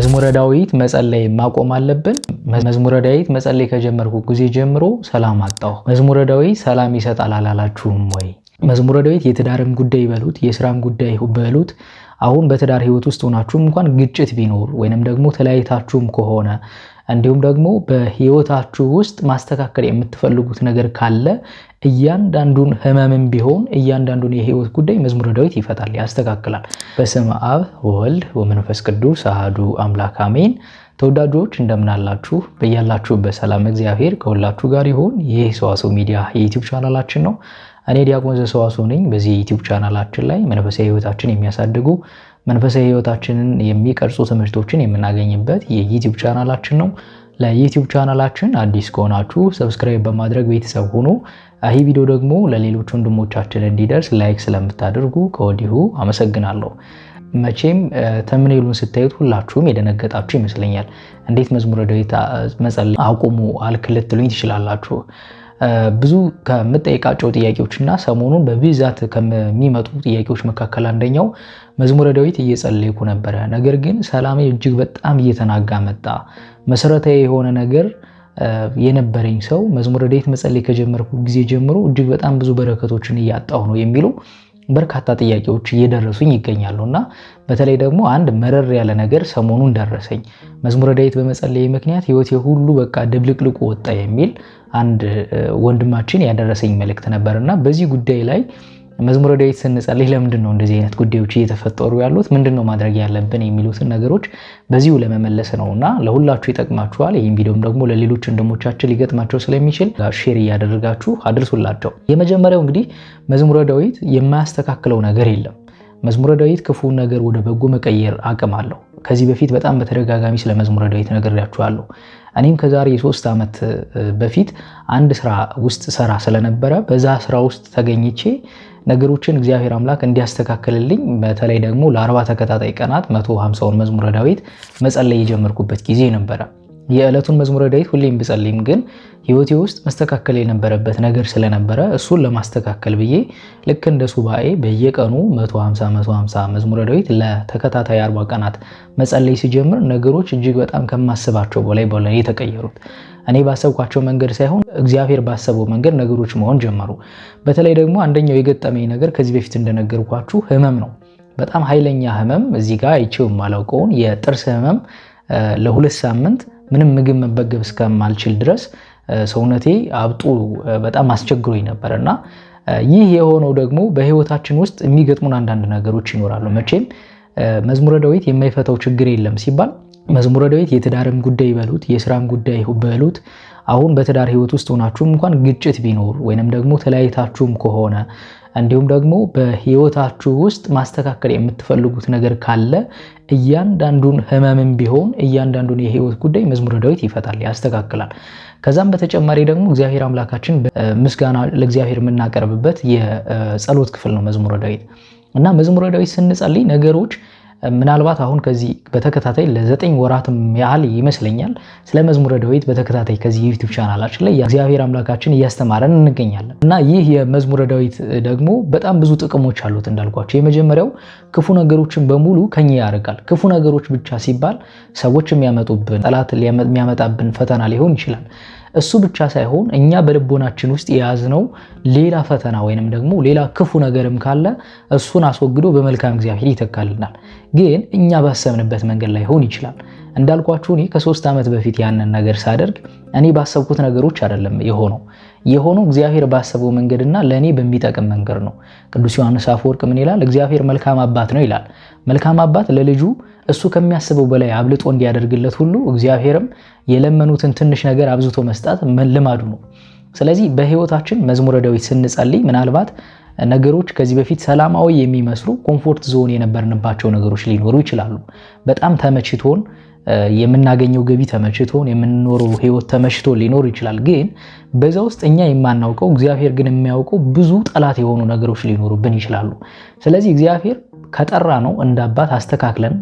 መዝሙረ ዳዊት መጸለይ ማቆም አለብን። መዝሙረ ዳዊት መጸለይ ከጀመርኩ ጊዜ ጀምሮ ሰላም አጣሁ። መዝሙረ ዳዊት ሰላም ይሰጣል አላላችሁም ወይ? መዝሙረ ዳዊት የትዳርም ጉዳይ በሉት የስራም ጉዳይ በሉት አሁን በትዳር ህይወት ውስጥ ሆናችሁም እንኳን ግጭት ቢኖር ወይንም ደግሞ ተለያይታችሁም ከሆነ እንዲሁም ደግሞ በህይወታችሁ ውስጥ ማስተካከል የምትፈልጉት ነገር ካለ እያንዳንዱን ህመምም ቢሆን እያንዳንዱን የህይወት ጉዳይ መዝሙረ ዳዊት ይፈታል፣ ያስተካክላል። በስመ አብ ወወልድ ወመንፈስ ቅዱስ አሐዱ አምላክ አሜን። ተወዳጆች እንደምን አላችሁ? በያላችሁበት ሰላም እግዚአብሔር ከሁላችሁ ጋር ይሁን። ይህ ሰዋስው ሚዲያ የዩቲዩብ ቻናላችን ነው። እኔ ዲያቆን ዘሰዋስው ነኝ። በዚህ የዩቲዩብ ቻናላችን ላይ መንፈሳዊ ህይወታችን የሚያሳድጉ መንፈሳዊ ህይወታችንን የሚቀርጹ ትምህርቶችን የምናገኝበት የዩቲዩብ ቻናላችን ነው። ለዩቲዩብ ቻናላችን አዲስ ከሆናችሁ ሰብስክራይብ በማድረግ ቤተሰብ ሁኑ። ይህ ቪዲዮ ደግሞ ለሌሎች ወንድሞቻችን እንዲደርስ ላይክ ስለምታደርጉ ከወዲሁ አመሰግናለሁ። መቼም ተምኔሉን ስታዩት ሁላችሁም የደነገጣችሁ ይመስለኛል። እንዴት መዝሙረ ዳዊት መጸለይ አቁሙ አልክ ልትሉኝ ትችላላችሁ። ብዙ ከምጠይቃቸው ጥያቄዎችና ሰሞኑን በብዛት ከሚመጡ ጥያቄዎች መካከል አንደኛው መዝሙረ ዳዊት እየጸለይኩ ነበረ፣ ነገር ግን ሰላሜ እጅግ በጣም እየተናጋ መጣ። መሰረታዊ የሆነ ነገር የነበረኝ ሰው መዝሙረ ዳዊት መጸለይ ከጀመርኩ ጊዜ ጀምሮ እጅግ በጣም ብዙ በረከቶችን እያጣሁ ነው የሚሉ በርካታ ጥያቄዎች እየደረሱኝ ይገኛሉና በተለይ ደግሞ አንድ መረር ያለ ነገር ሰሞኑን ደረሰኝ። መዝሙረ ዳዊት በመጸለይ ምክንያት ህይወቴ ሁሉ በቃ ድብልቅልቁ ወጣ የሚል አንድ ወንድማችን ያደረሰኝ መልእክት ነበርና በዚህ ጉዳይ ላይ መዝሙረ ዳዊት ስንጸልይ ለምንድን ነው እንደዚህ አይነት ጉዳዮች እየተፈጠሩ ያሉት? ምንድነው ማድረግ ያለብን የሚሉትን ነገሮች በዚሁ ለመመለስ ነውና ለሁላችሁ ይጠቅማችኋል። ይህን ቪዲዮም ደግሞ ለሌሎች ወንድሞቻችን ሊገጥማቸው ስለሚችል ሼር እያደረጋችሁ አድርሱላቸው። የመጀመሪያው እንግዲህ መዝሙረ ዳዊት የማያስተካክለው ነገር የለም። መዝሙረ ዳዊት ክፉን ነገር ወደ በጎ መቀየር አቅም አለው። ከዚህ በፊት በጣም በተደጋጋሚ ስለ መዝሙረ ዳዊት ነግሬያችኋለሁ። እኔም ከዛሬ 3 ዓመት በፊት አንድ ስራ ውስጥ ሰራ ስለነበረ በዛ ስራ ውስጥ ተገኝቼ ነገሮችን እግዚአብሔር አምላክ እንዲያስተካክልልኝ በተለይ ደግሞ ለ40 ተከታታይ ቀናት 150ውን መዝሙረ ዳዊት መጸለይ የጀመርኩበት ጊዜ ነበረ። የዕለቱን መዝሙረ ዳዊት ሁሌም ብጸልይም ግን ህይወቴ ውስጥ መስተካከል የነበረበት ነገር ስለነበረ እሱን ለማስተካከል ብዬ ልክ እንደ ሱባኤ በየቀኑ 150 መዝሙረ ዳዊት ለተከታታይ 40 ቀናት መጸለይ ሲጀምር ነገሮች እጅግ በጣም ከማስባቸው በላይ የተቀየሩት። እኔ ባሰብኳቸው መንገድ ሳይሆን እግዚአብሔር ባሰበው መንገድ ነገሮች መሆን ጀመሩ። በተለይ ደግሞ አንደኛው የገጠመኝ ነገር ከዚህ በፊት እንደነገርኳችሁ ህመም ነው። በጣም ኃይለኛ ህመም፣ እዚህ ጋር አይቼው የማላውቀውን የጥርስ ህመም ለ2 ሳምንት ምንም ምግብ መበገብ እስከማልችል ድረስ ሰውነቴ አብጦ በጣም አስቸግሮኝ ነበርና ይህ የሆነው ደግሞ በህይወታችን ውስጥ የሚገጥሙን አንዳንድ ነገሮች ይኖራሉ። መቼም መዝሙረ ዳዊት የማይፈታው ችግር የለም ሲባል መዝሙረ ዳዊት የትዳርም ጉዳይ በሉት የስራም ጉዳይ በሉት አሁን በትዳር ህይወት ውስጥ ሆናችሁም እንኳን ግጭት ቢኖር ወይንም ደግሞ ተለያይታችሁም ከሆነ እንዲሁም ደግሞ በህይወታችሁ ውስጥ ማስተካከል የምትፈልጉት ነገር ካለ እያንዳንዱን ህመምም ቢሆን እያንዳንዱን የህይወት ጉዳይ መዝሙረ ዳዊት ይፈታል፣ ያስተካክላል። ከዛም በተጨማሪ ደግሞ እግዚአብሔር አምላካችን ምስጋና ለእግዚአብሔር የምናቀርብበት የጸሎት ክፍል ነው መዝሙረ ዳዊት እና መዝሙረ ዳዊት ስንጸልይ ነገሮች ምናልባት አሁን ከዚህ በተከታታይ ለ9 ወራትም ያህል ይመስለኛል ስለ መዝሙረ ዳዊት በተከታታይ ከዚህ ዩቲዩብ ቻናላችን ላይ እግዚአብሔር አምላካችን እያስተማረን እንገኛለን እና ይህ የመዝሙረ ዳዊት ደግሞ በጣም ብዙ ጥቅሞች አሉት እንዳልኳቸው። የመጀመሪያው ክፉ ነገሮችን በሙሉ ከኛ ያርቃል። ክፉ ነገሮች ብቻ ሲባል ሰዎች የሚያመጡብን ጠላት የሚያመጣብን ፈተና ሊሆን ይችላል። እሱ ብቻ ሳይሆን እኛ በልቦናችን ውስጥ የያዝነው ሌላ ፈተና ወይንም ደግሞ ሌላ ክፉ ነገርም ካለ እሱን አስወግዶ በመልካም እግዚአብሔር ይተካልናል። ግን እኛ ባሰብንበት መንገድ ላይ ሆን ይችላል። እንዳልኳችሁ እኔ ከ3 ዓመት በፊት ያንን ነገር ሳደርግ እኔ ባሰብኩት ነገሮች አይደለም የሆነው እግዚአብሔር ባሰበው መንገድና ለኔ በሚጠቅም መንገድ ነው። ቅዱስ ዮሐንስ አፈወርቅ ምን ይላል? እግዚአብሔር መልካም አባት ነው ይላል። መልካም አባት ለልጁ እሱ ከሚያስበው በላይ አብልጦ እንዲያደርግለት ሁሉ እግዚአብሔርም የለመኑትን ትንሽ ነገር አብዝቶ መስጠት ልማዱ ነው። ስለዚህ በህይወታችን መዝሙረ ዳዊት ስንጸልይ ምናልባት ነገሮች ከዚህ በፊት ሰላማዊ የሚመስሉ ኮምፎርት ዞን የነበርንባቸው ነገሮች ሊኖሩ ይችላሉ። በጣም ተመችቶን የምናገኘው ገቢ ተመችቶን የምንኖረው ህይወት ተመችቶ ሊኖር ይችላል። ግን በዛ ውስጥ እኛ የማናውቀው እግዚአብሔር ግን የሚያውቀው ብዙ ጠላት የሆኑ ነገሮች ሊኖሩብን ይችላሉ። ስለዚህ እግዚአብሔር ከጠራ ነው እንደ አባት አስተካክለን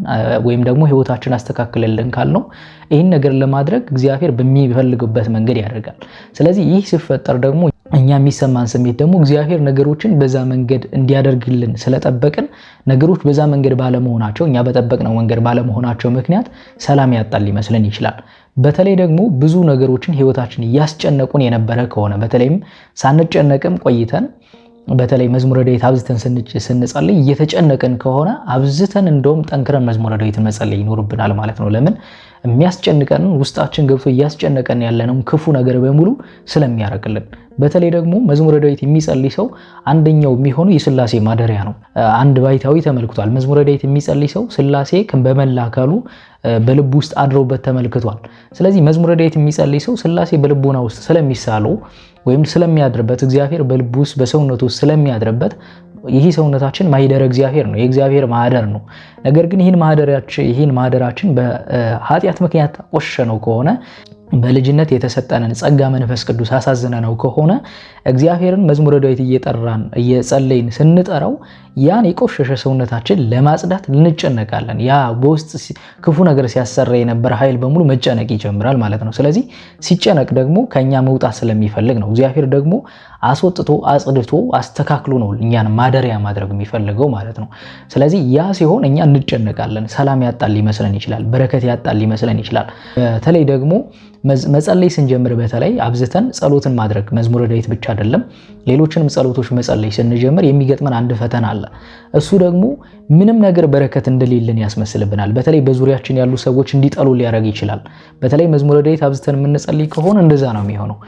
ወይም ደግሞ ህይወታችን አስተካክለልን ካልነው ይህን ነገር ለማድረግ እግዚአብሔር በሚፈልግበት መንገድ ያደርጋል። ስለዚህ ይህ ሲፈጠር ደግሞ እኛ የሚሰማን ስሜት ደግሞ እግዚአብሔር ነገሮችን በዛ መንገድ እንዲያደርግልን ስለጠበቅን ነገሮች በዛ መንገድ ባለመሆናቸው እኛ በጠበቅነው መንገድ ባለመሆናቸው ምክንያት ሰላም ያጣል ሊመስለን ይችላል። በተለይ ደግሞ ብዙ ነገሮችን ህይወታችን እያስጨነቁን የነበረ ከሆነ በተለይም ሳንጨነቅም ቆይተን በተለይ መዝሙረ ዳዊት አብዝተን ስንጸልይ እየተጨነቅን ከሆነ አብዝተን እንደውም ጠንክረን መዝሙረ ዳዊትን መጸለይ ይኖርብናል ማለት ነው። ለምን የሚያስጨንቀን ውስጣችን ገብቶ እያስጨነቀን ያለነው ክፉ ነገር በሙሉ ስለሚያረቅልን። በተለይ ደግሞ መዝሙረ ዳዊት የሚጸልይ ሰው አንደኛው የሚሆነው የሥላሴ ማደሪያ ነው። አንድ ባይታዊ ተመልክቷል። መዝሙረ ዳዊት የሚጸልይ ሰው ሥላሴ በመላ አካሉ በልቡ ውስጥ አድሮበት ተመልክቷል። ስለዚህ መዝሙረ ዳዊት የሚጸልይ ሰው ሥላሴ በልቡና ውስጥ ስለሚሳለው ወይም ስለሚያድርበት እግዚአብሔር በልቡ ውስጥ በሰውነቱ ውስጥ ስለሚያድርበት ይህ ሰውነታችን ማህደረ እግዚአብሔር ነው፣ የእግዚአብሔር ማህደር ነው። ነገር ግን ይህን ማህደራችን በኃጢአት ምክንያት ቆሸነው ከሆነ በልጅነት የተሰጠንን ጸጋ መንፈስ ቅዱስ አሳዝነነው ከሆነ እግዚአብሔርን መዝሙረ ዳዊት እየጠራን እየጸለይን ስንጠራው ያን የቆሸሸ ሰውነታችን ለማጽዳት እንጨነቃለን። ያ በውስጥ ክፉ ነገር ሲያሰራ የነበረ ኃይል በሙሉ መጨነቅ ይጀምራል ማለት ነው። ስለዚህ ሲጨነቅ ደግሞ ከኛ መውጣት ስለሚፈልግ ነው። እግዚአብሔር ደግሞ አስወጥቶ አጽድቶ አስተካክሎ ነው እኛን ማደሪያ ማድረግ የሚፈልገው ማለት ነው። ስለዚህ ያ ሲሆን እኛ እንጨነቃለን። ሰላም ያጣል ሊመስለን ይችላል፣ በረከት ያጣል ሊመስለን ይችላል። በተለይ ደግሞ መጸለይ ስንጀምር በተለይ አብዝተን ጸሎትን ማድረግ መዝሙረ ዳዊት ብቻ አይደለም ሌሎችንም ጸሎቶች መጸለይ ስንጀምር የሚገጥመን አንድ ፈተና አለ። እሱ ደግሞ ምንም ነገር በረከት እንደሌለን ያስመስልብናል። በተለይ በዙሪያችን ያሉ ሰዎች እንዲጠሉ ሊያደርግ ይችላል። በተለይ መዝሙረ ዳዊት አብዝተን የምንጸልይ ከሆነ እንደዛ ነው የሚሆነው።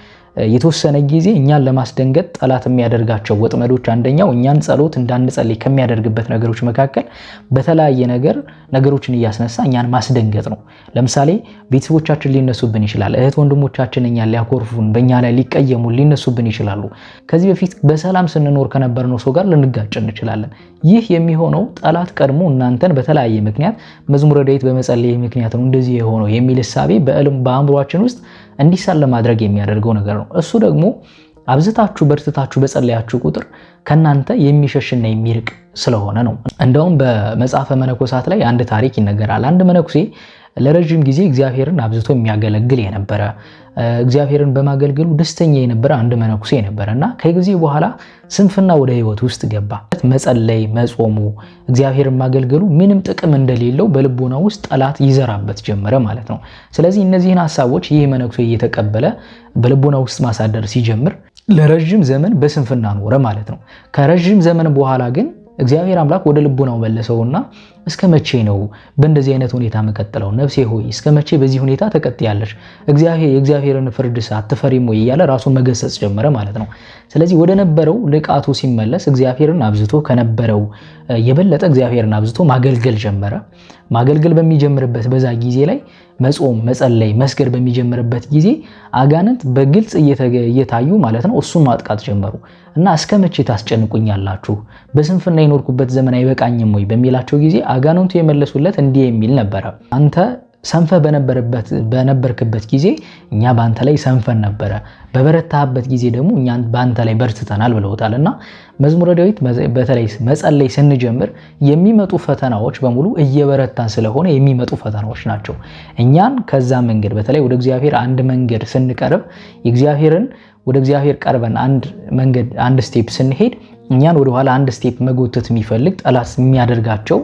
የተወሰነ ጊዜ እኛን ለማስደንገጥ ጠላት የሚያደርጋቸው ወጥመዶች አንደኛው እኛን ጸሎት እንዳንጸልይ ከሚያደርግበት ነገሮች መካከል በተለያየ ነገር ነገሮችን እያስነሳ እኛን ማስደንገጥ ነው። ለምሳሌ ቤተሰቦቻችን ሊነሱብን ይችላል። እህት ወንድሞቻችን እኛን ሊያኮርፉን፣ በእኛ ላይ ሊቀየሙን ሊነሱብን ይችላሉ። ከዚህ በፊት በሰላም ስንኖር ከነበርነው ሰው ጋር ልንጋጭ እንችላለን። ይህ የሚሆነው ጠላት ቀድሞ እናንተን በተለያየ ምክንያት መዝሙረ ዳዊት በመጸለይ ምክንያት ነው እንደዚህ የሆነው የሚል እሳቤ በአእምሯችን ውስጥ እንዲሳል ለማድረግ የሚያደርገው ነገር ነው። እሱ ደግሞ አብዝታችሁ በርትታችሁ በጸለያችሁ ቁጥር ከናንተ የሚሸሽና የሚርቅ ስለሆነ ነው። እንደውም በመጽሐፈ መነኮሳት ላይ አንድ ታሪክ ይነገራል። አንድ መነኩሴ ለረጅም ጊዜ እግዚአብሔርን አብዝቶ የሚያገለግል የነበረ እግዚአብሔርን በማገልገሉ ደስተኛ የነበረ አንድ መነኩሴ ነበርና ከጊዜ በኋላ ስንፍና ወደ ህይወት ውስጥ ገባ። መጸለይ፣ መጾሙ፣ እግዚአብሔርን ማገልገሉ ምንም ጥቅም እንደሌለው በልቦና ውስጥ ጠላት ይዘራበት ጀመረ ማለት ነው። ስለዚህ እነዚህን ሐሳቦች ይህ መነኩሴ እየተቀበለ በልቦና ውስጥ ማሳደር ሲጀምር ለረጅም ዘመን በስንፍና ኖረ ማለት ነው። ከረጅም ዘመን በኋላ ግን እግዚአብሔር አምላክ ወደ ልቦናው መለሰውና እስከ መቼ ነው በእንደዚህ አይነት ሁኔታ መቀጠለው? ነፍሴ ሆይ እስከ መቼ በዚህ ሁኔታ ተቀጥያለሽ? የእግዚአብሔርን ፍርድ አትፈሪም ወይ እያለ ራሱን መገሰጽ ጀመረ ማለት ነው። ስለዚህ ወደ ነበረው ንቃቱ ሲመለስ እግዚአብሔርን አብዝቶ ከነበረው የበለጠ እግዚአብሔርን አብዝቶ ማገልገል ጀመረ። ማገልገል በሚጀምርበት በዛ ጊዜ ላይ መጾም፣ መጸለይ፣ መስገድ በሚጀምርበት ጊዜ አጋንንት በግልጽ እየታዩ ማለት ነው እሱን ማጥቃት ጀመሩ እና እስከ መቼ ታስጨንቁኛላችሁ? በስንፍና የኖርኩበት ዘመን አይበቃኝም ወይ በሚላቸው ጊዜ አጋንንቱ የመለሱለት እንዲህ የሚል ነበረ። አንተ ሰንፈ በነበርክበት ጊዜ እኛ በአንተ ላይ ሰንፈን ነበረ፣ በበረታህበት ጊዜ ደግሞ እኛ በአንተ ላይ በርትተናል ብለውታል። እና መዝሙረ ዳዊት በተለይ መጸለይ ስንጀምር የሚመጡ ፈተናዎች በሙሉ እየበረታን ስለሆነ የሚመጡ ፈተናዎች ናቸው። እኛን ከዛ መንገድ በተለይ ወደ እግዚአብሔር አንድ መንገድ ስንቀርብ ወደ እግዚአብሔር ቀርበን አንድ ስቴፕ ስንሄድ እኛን ወደ ኋላ አንድ ስቴፕ መጎተት የሚፈልግ ጠላት የሚያደርጋቸው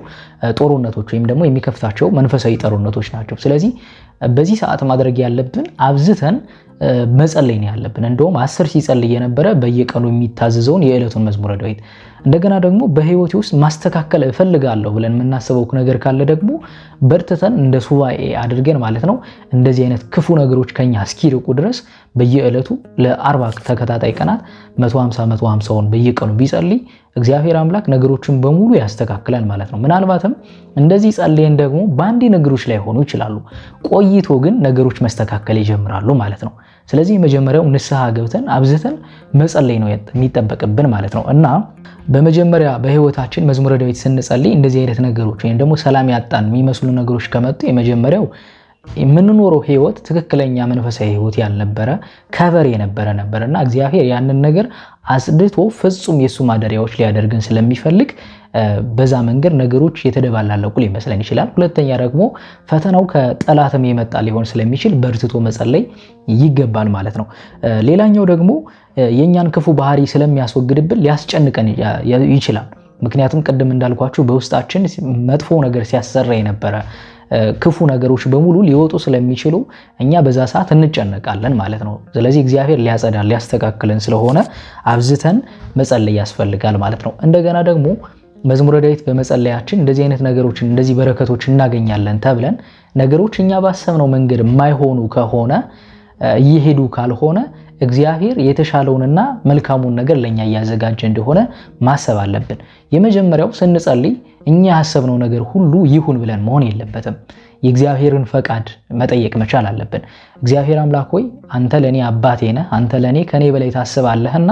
ጦርነቶች ወይም ደግሞ የሚከፍታቸው መንፈሳዊ ጦርነቶች ናቸው። ስለዚህ በዚህ ሰዓት ማድረግ ያለብን አብዝተን መጸለይ ነው ያለብን። እንደውም 10 ሲጸልይ የነበረ በየቀኑ የሚታዘዘውን የዕለቱን መዝሙረ ዳዊት እንደገና ደግሞ በህይወቴ ውስጥ ማስተካከል እፈልጋለሁ ብለን የምናስበው ነገር ካለ ደግሞ በርትተን እንደ ሱባኤ አድርገን ማለት ነው እንደዚህ አይነት ክፉ ነገሮች ከኛ እስኪርቁ ድረስ በየዕለቱ ለ40 ተከታታይ ቀናት 150ውን በየቀኑ ቢጸልይ እግዚአብሔር አምላክ ነገሮችን በሙሉ ያስተካክላል ማለት ነው። ምናልባትም እንደዚህ ጸልየን ደግሞ በአንዴ ነገሮች ላይ ሆኑ ይችላሉ፣ ቆይቶ ግን ነገሮች መስተካከል ይጀምራሉ ማለት ነው። ስለዚህ መጀመሪያው ንስሐ ገብተን አብዝተን መጸለይ ነው የሚጠበቅብን ማለት ነው። እና በመጀመሪያ በህይወታችን መዝሙረ ዳዊት ስንጸልይ እንደዚህ አይነት ነገሮች ወይም ደግሞ ሰላም ያጣን የሚመስሉ ነገሮች ከመጡ የመጀመሪያው የምንኖረው ህይወት ትክክለኛ መንፈሳዊ ህይወት ያልነበረ ከበር ነበርና እግዚአብሔር ያንን ነገር አጽድቶ ፍጹም የሱ ማደሪያዎች ሊያደርገን ስለሚፈልግ በዛ መንገድ ነገሮች የተደባላለቁ ሊመስለን ይችላል። ሁለተኛ ደግሞ ፈተናው ከጠላትም የመጣ ሊሆን ስለሚችል በርትቶ መጸለይ ይገባል ማለት ነው። ሌላኛው ደግሞ የኛን ክፉ ባህሪ ስለሚያስወግድብን ሊያስጨንቀን ይችላል። ምክንያቱም ቅድም እንዳልኳችሁ በውስጣችን መጥፎ ነገር ሲያሰራ የነበረ ክፉ ነገሮች በሙሉ ሊወጡ ስለሚችሉ እኛ በዛ ሰዓት እንጨነቃለን ማለት ነው። ስለዚህ እግዚአብሔር ሊያጸዳን ሊያስተካክለን ስለሆነ አብዝተን መጸለይ ያስፈልጋል ማለት ነው። እንደገና ደግሞ መዝሙረ ዳዊት በመጸለያችን እንደዚህ አይነት ነገሮችን እንደዚህ በረከቶች እናገኛለን ተብለን ነገሮች እኛ ባሰብነው መንገድ የማይሆኑ ከሆነ እየሄዱ ካልሆነ እግዚአብሔር የተሻለውንና መልካሙን ነገር ለኛ ያዘጋጀ እንደሆነ ማሰብ አለብን። የመጀመሪያው ስንጸልይ እኛ ያሰብነው ነገር ሁሉ ይሁን ብለን መሆን የለበትም። የእግዚአብሔርን ፈቃድ መጠየቅ መቻል አለብን። እግዚአብሔር አምላክ ሆይ አንተ ለኔ አባቴ ነህ፣ አንተ ለኔ ከኔ በላይ ታስባለህና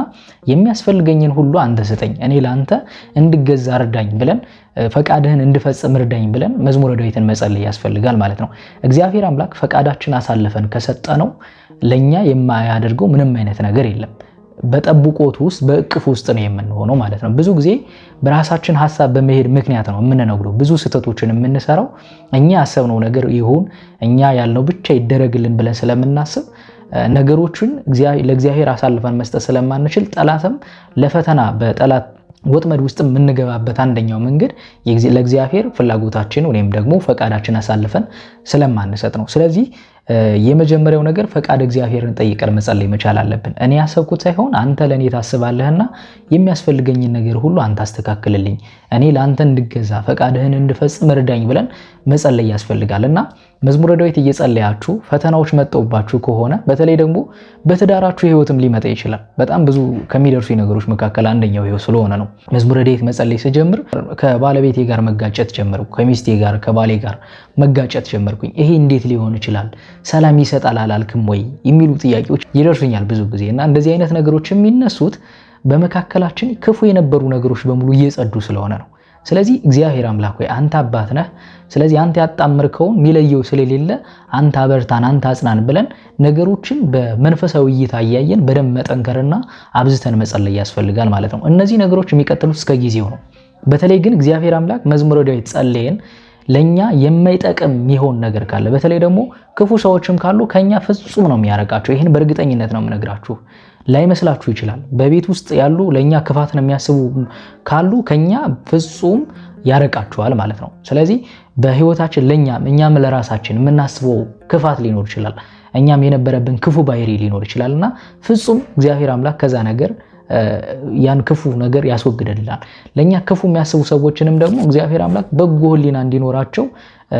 የሚያስፈልገኝን ሁሉ አንተ ስጠኝ፣ እኔ ላንተ እንድገዛ እርዳኝ ብለን ፈቃድህን እንድፈጽም እርዳኝ ብለን መዝሙረ ዳዊትን መጸለይ ያስፈልጋል ማለት ነው። እግዚአብሔር አምላክ ፈቃዳችን አሳልፈን ከሰጠነው ለኛ የማያደርገው ምንም አይነት ነገር የለም። በጠብቆት ውስጥ በእቅፍ ውስጥ ነው የምንሆነው ማለት ነው። ብዙ ጊዜ በራሳችን ሐሳብ በመሄድ ምክንያት ነው የምንነግረው ብዙ ስህተቶችን የምንሰራው። እኛ ያሰብነው ነገር ይሁን እኛ ያልነው ብቻ ይደረግልን ብለን ስለምናስብ ነገሮችን ለእግዚአብሔር አሳልፈን መስጠት ስለማንችል ጠላትም ለፈተና በጠላት ወጥመድ ውስጥ የምንገባበት አንደኛው መንገድ ለእግዚአብሔር ፍላጎታችን ወይም ደግሞ ፈቃዳችን አሳልፈን ስለማንሰጥ ነው። ስለዚህ የመጀመሪያው ነገር ፈቃድ እግዚአብሔርን ጠይቀን መጸለይ መቻል አለብን። እኔ ያሰብኩት ሳይሆን አንተ ለኔ ታስባለህና የሚያስፈልገኝን ነገር ሁሉ አንተ አስተካክልልኝ፣ እኔ ላንተ እንድገዛ ፈቃድህን እንድፈጽም እርዳኝ ብለን መጸለይ ያስፈልጋልና መዝሙረ ዳዊት እየጸለያችሁ ፈተናዎች መጣውባችሁ ከሆነ በተለይ ደግሞ በትዳራችሁ ህይወትም ሊመጣ ይችላል። በጣም ብዙ ከሚደርሱ ነገሮች መካከል አንደኛው ይሄው ስለሆነ ነው። መዝሙረ ዳዊት መጸለይ ስጀምር ከባለቤቴ ጋር መጋጨት ጀመርኩ፣ ከሚስቴ ጋር ከባሌ ጋር መጋጨት ጀመርኩኝ። ይሄ እንዴት ሊሆን ይችላል? ሰላም ይሰጣል አላልክም ወይ የሚሉ ጥያቄዎች ይደርሱኛል ብዙ ጊዜ። እና እንደዚህ አይነት ነገሮች የሚነሱት በመካከላችን ክፉ የነበሩ ነገሮች በሙሉ እየጸዱ ስለሆነ ነው። ስለዚህ እግዚአብሔር አምላክ ሆይ አንተ አባት ነህ፣ ስለዚህ አንተ ያጣመርከውን ሚለየው ስለሌለ አንተ አበርታን፣ አንተ አጽናን ብለን ነገሮችን በመንፈሳዊ እይታ እያየን በደንብ መጠንከርና አብዝተን መጸለይ ያስፈልጋል ማለት ነው። እነዚህ ነገሮች የሚቀጥሉት እስከ ጊዜው ነው። በተለይ ግን እግዚአብሔር አምላክ መዝሙረ ዳዊት ጸልየን ለኛ የማይጠቅም የሚሆን ነገር ካለ በተለይ ደግሞ ክፉ ሰዎችም ካሉ ከኛ ፍጹም ነው የሚያረቃቸው። ይሄን በእርግጠኝነት ነው የምነግራችሁ። ላይመስላችሁ ይችላል። በቤት ውስጥ ያሉ ለኛ ክፋትን የሚያስቡ ካሉ ከኛ ፍጹም ያረቃቸዋል ማለት ነው። ስለዚህ በህይወታችን እኛም ለራሳችን የምናስበው ክፋት ሊኖር ይችላል። እኛም የነበረብን ክፉ ባህሪ ሊኖር ይችላልና ፍጹም እግዚአብሔር አምላክ ከዛ ነገር ያን ክፉ ነገር ያስወግድልናል። ለኛ ክፉ የሚያስቡ ሰዎችንም ደግሞ እግዚአብሔር አምላክ በጎ ህሊና እንዲኖራቸው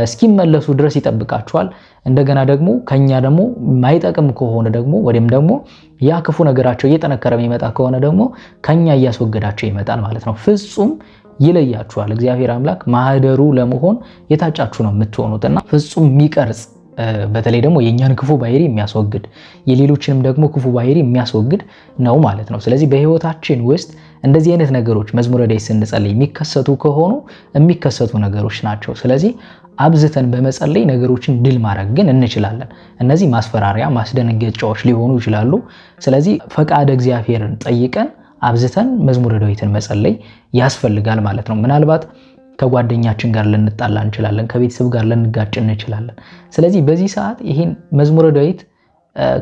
እስኪመለሱ ድረስ ይጠብቃቸዋል። እንደገና ደግሞ ከኛ ደግሞ ማይጠቅም ከሆነ ደግሞ ወይም ደግሞ ያ ክፉ ነገራቸው እየጠነከረ የሚመጣ ከሆነ ደግሞ ከኛ እያስወገዳቸው ይመጣል ማለት ነው። ፍጹም ይለያችኋል። እግዚአብሔር አምላክ ማህደሩ ለመሆን የታጫችሁ ነው የምትሆኑትና ፍጹም የሚቀርጽ በተለይ ደግሞ የኛን ክፉ ባህሪ የሚያስወግድ የሌሎችንም ደግሞ ክፉ ባህሪ የሚያስወግድ ነው ማለት ነው። ስለዚህ በህይወታችን ውስጥ እንደዚህ አይነት ነገሮች መዝሙረ ዳዊት ስንጸልይ የሚከሰቱ ከሆኑ የሚከሰቱ ነገሮች ናቸው። ስለዚህ አብዝተን በመጸለይ ነገሮችን ድል ማድረግ ግን እንችላለን። እነዚህ ማስፈራሪያ ማስደንገጫዎች ሊሆኑ ይችላሉ። ስለዚህ ፈቃድ እግዚአብሔርን ጠይቀን አብዝተን መዝሙረ ዳዊትን መጸለይ ያስፈልጋል ማለት ነው። ምናልባት ከጓደኛችን ጋር ልንጣላ እንችላለን፣ ከቤተሰብ ጋር ልንጋጭ እንችላለን። ስለዚህ በዚህ ሰዓት ይሄን መዝሙረ ዳዊት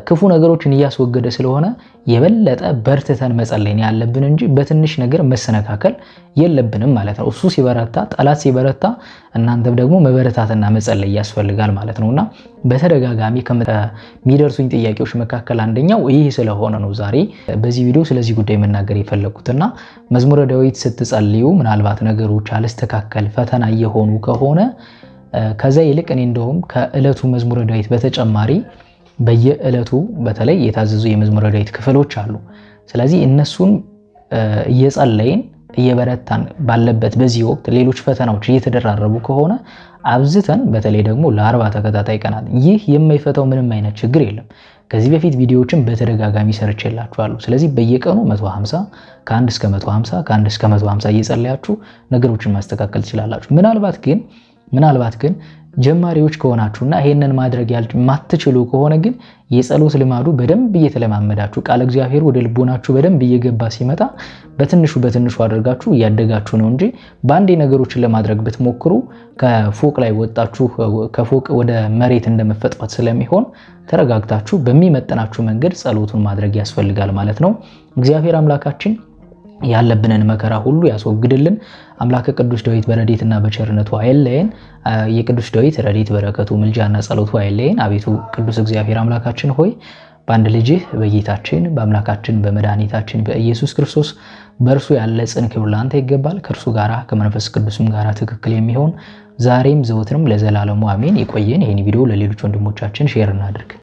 ክፉ ነገሮችን እያስወገደ ስለሆነ የበለጠ በርትተን መጸለይ ያለብን እንጂ በትንሽ ነገር መሰነካከል የለብንም ማለት ነው። እሱ ሲበረታ ጠላት ሲበረታ እናንተም ደግሞ መበረታትና መጸለይ ያስፈልጋል ማለት ነውና በተደጋጋሚ ከሚደርሱኝ ጥያቄዎች መካከል አንደኛው ይህ ስለሆነ ነው ዛሬ በዚህ ቪዲዮ ስለዚህ ጉዳይ መናገር የፈለኩትና መዝሙረ ዳዊት ስትጸልዩ ምናልባት ነገሮች አልስተካከል ፈተና እየሆኑ ከሆነ ከዛ ይልቅ እኔ እንደውም ከዕለቱ መዝሙረ ዳዊት በተጨማሪ በየዕለቱ በተለይ የታዘዙ የመዝሙረ ዳዊት ክፍሎች አሉ። ስለዚህ እነሱን እየጸለይን እየበረታን ባለበት በዚህ ወቅት ሌሎች ፈተናዎች እየተደራረቡ ከሆነ አብዝተን በተለይ ደግሞ ለ40 ተከታታይ ቀናት ይህ የማይፈታው ምንም አይነት ችግር የለም። ከዚህ በፊት ቪዲዮዎችን በተደጋጋሚ ሰርቼላችኋለሁ። ስለዚህ በየቀኑ 150 ከ1 እስከ 150 ከ1 እስከ 150 እየጸለያችሁ ነገሮችን ማስተካከል ትችላላችሁ። ምናልባት ግን ጀማሪዎች ከሆናችሁና ይሄንን ማድረግ ማትችሉ ከሆነ ግን የጸሎት ልማዱ በደንብ እየተለማመዳችሁ ቃል እግዚአብሔር ወደ ልቦናችሁ በደንብ እየገባ ሲመጣ በትንሹ አድርጋችሁ እያደጋችሁ ነው እንጂ ባንዴ ነገሮችን ለማድረግ ብትሞክሩ ከፎቅ ላይ ወጣችሁ ከፎቅ ወደ መሬት እንደመፈጥፈት ስለሚሆን ተረጋግታችሁ በሚመጥናችሁ መንገድ ጸሎቱን ማድረግ ያስፈልጋል ማለት ነው። እግዚአብሔር አምላካችን ያለብንን መከራ ሁሉ ያስወግድልን። አምላከ ቅዱስ ዳዊት በረድኤትና በቸርነቱ አይለየን። የቅዱስ ዳዊት ረድኤት በረከቱ ምልጃና ጸሎቱ አይለየን። አቤቱ ቅዱስ እግዚአብሔር አምላካችን ሆይ በአንድ ልጅህ በጌታችን በአምላካችን በመድኃኒታችን በኢየሱስ ክርስቶስ በእርሱ ያለ ጽን ክብር ላንተ ይገባል። ከእርሱ ጋራ ከመንፈስ ቅዱስም ጋራ ትክክል የሚሆን ዛሬም ዘወትርም ለዘላለሙ አሜን። ይቆየን። ይህን ቪዲዮ ለሌሎች ወንድሞቻችን ሼር እናድርግ።